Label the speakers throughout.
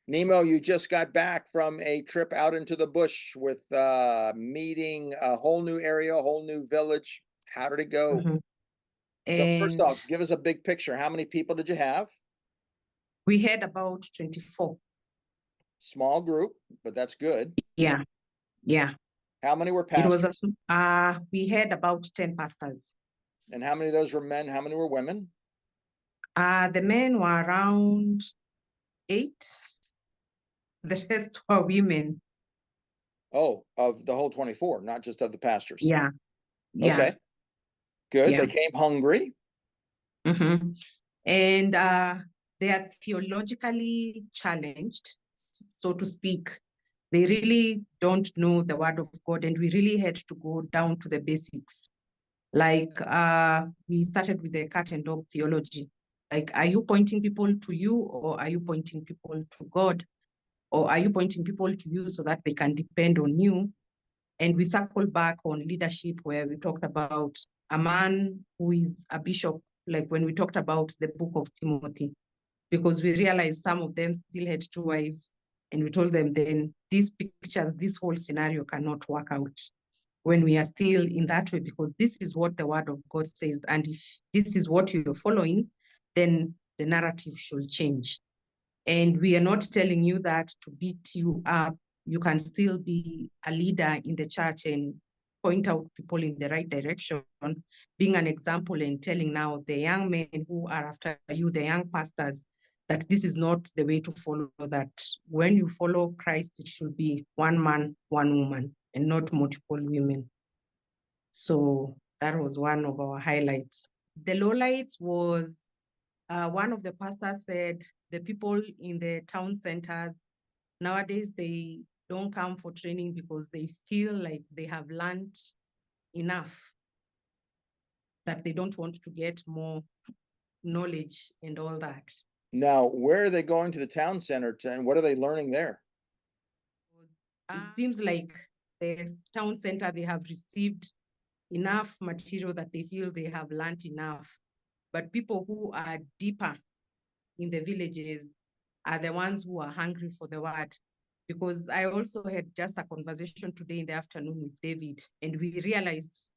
Speaker 1: Nemo, you just got back from a trip out into the bush with meeting a whole new area, a whole new village. How did it go?
Speaker 2: Mhm.
Speaker 1: So first
Speaker 2: And
Speaker 1: off, give us a big picture. How many people did you have?
Speaker 2: we had about 24.
Speaker 1: Small group, but that's good.
Speaker 2: Yeah, yeah.
Speaker 1: How many were
Speaker 2: It was
Speaker 1: pastors?
Speaker 2: we had about 10 pastors.
Speaker 1: And how many of those were men? How many were women?
Speaker 2: The men were around 8. The rest were women.
Speaker 1: Oh, of the whole 24, not just of the pastors.
Speaker 2: Yeah, yeah,
Speaker 1: Okay, good.
Speaker 2: yeah.
Speaker 1: They came hungry.
Speaker 2: hmm And they are theologically challenged, so to speak. They really don't know the word of God, and we really had to go down to the basics. Like we started with the cat and dog theology. Like, are you pointing people to you, or are you pointing people to God? Or are you pointing people to you so that they can depend on you? And we circle back on leadership, where we talked about a man who is a bishop, like when we talked about the book of Timothy, because we realized some of them still had 2 wives. And we told them, then this picture, this whole scenario cannot work out when we are still in that way, because this is what the word of God says. And if this is what you're following, then the narrative should change. And we are not telling you that to beat you up. You can still be a leader in the church and point out people in the right direction, being an example and telling now the young men who are after you, the young pastors, that this is not the way to follow, that when you follow Christ, it should be one man, one woman, and not multiple women. So that was one of our highlights. The lowlights was one of the pastors said the people in the town centers nowadays, they don't come for training because they feel like they have learned enough, that they don't want to get more knowledge and all that.
Speaker 1: Now, where are they going to the town center to, and what are they learning there?
Speaker 2: It seems like the town center, they have received enough material that they feel they have learned enough. But people who are deeper in the villages are the ones who are hungry for the word. Because I also had just a conversation today in the afternoon with David, and we realized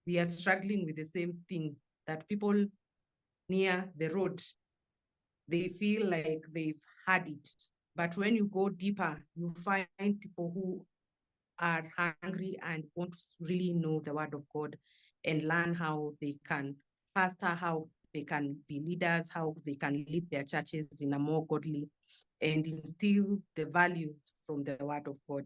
Speaker 2: we are struggling with the same thing, that people near the road, they feel like they've had it. But when you go deeper, you find people who are hungry and want to really know the word of God and learn how they can pastor, how they can be leaders, how they can lead their churches in a more godly and instill the values from the word of God.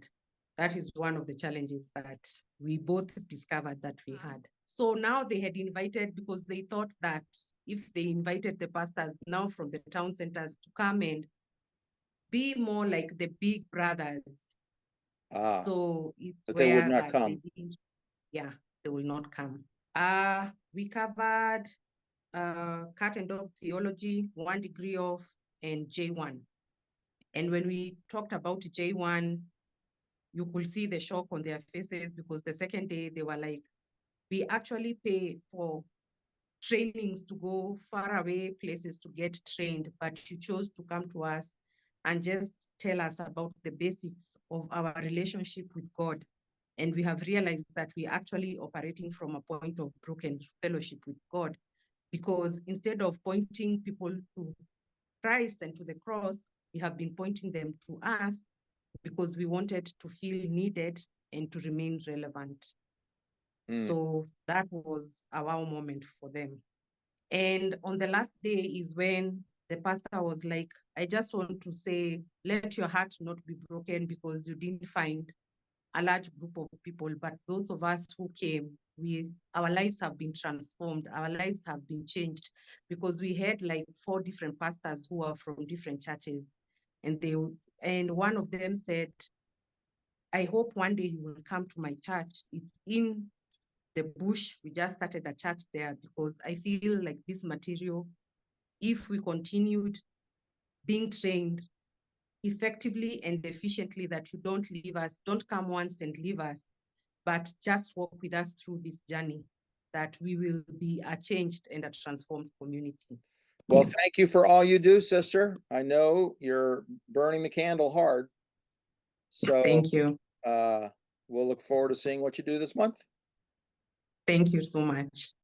Speaker 2: That is one of the challenges that we both discovered that we had. So now they had invited, because they thought that if they invited the pastors now from the town centers to come and be more like the big brothers, so it's
Speaker 1: But they would
Speaker 2: where
Speaker 1: not
Speaker 2: that they
Speaker 1: come.
Speaker 2: didn't, yeah, they will not come. We covered cat and dog theology, 1 degree of, and J1. And when we talked about J1, you could see the shock on their faces, because the second day they were like, we actually pay for trainings to go far away places to get trained, but you chose to come to us and just tell us about the basics of our relationship with God. And we have realized that we're actually operating from a point of broken fellowship with God, because instead of pointing people to Christ and to the cross, we have been pointing them to us, because we wanted to feel needed and to remain relevant. So that was a wow moment for them. And on the last day is when the pastor was like, I just want to say, let your heart not be broken because you didn't find a large group of people, but those of us who came, our lives have been transformed, our lives have been changed, because we had like 4 different pastors who are from different churches. And one of them said, I hope one day you will come to my church. It's in the bush. We just started a church there, because I feel like this material, if we continued being trained effectively and efficiently, that you don't leave us, don't come once and leave us, but just walk with us through this journey, that we will be a changed and a transformed community.
Speaker 1: Well, thank you for all you do, sister. I know you're burning the candle hard. So
Speaker 2: Thank you.
Speaker 1: we'll look forward to seeing what you do this month.
Speaker 2: Thank you so much.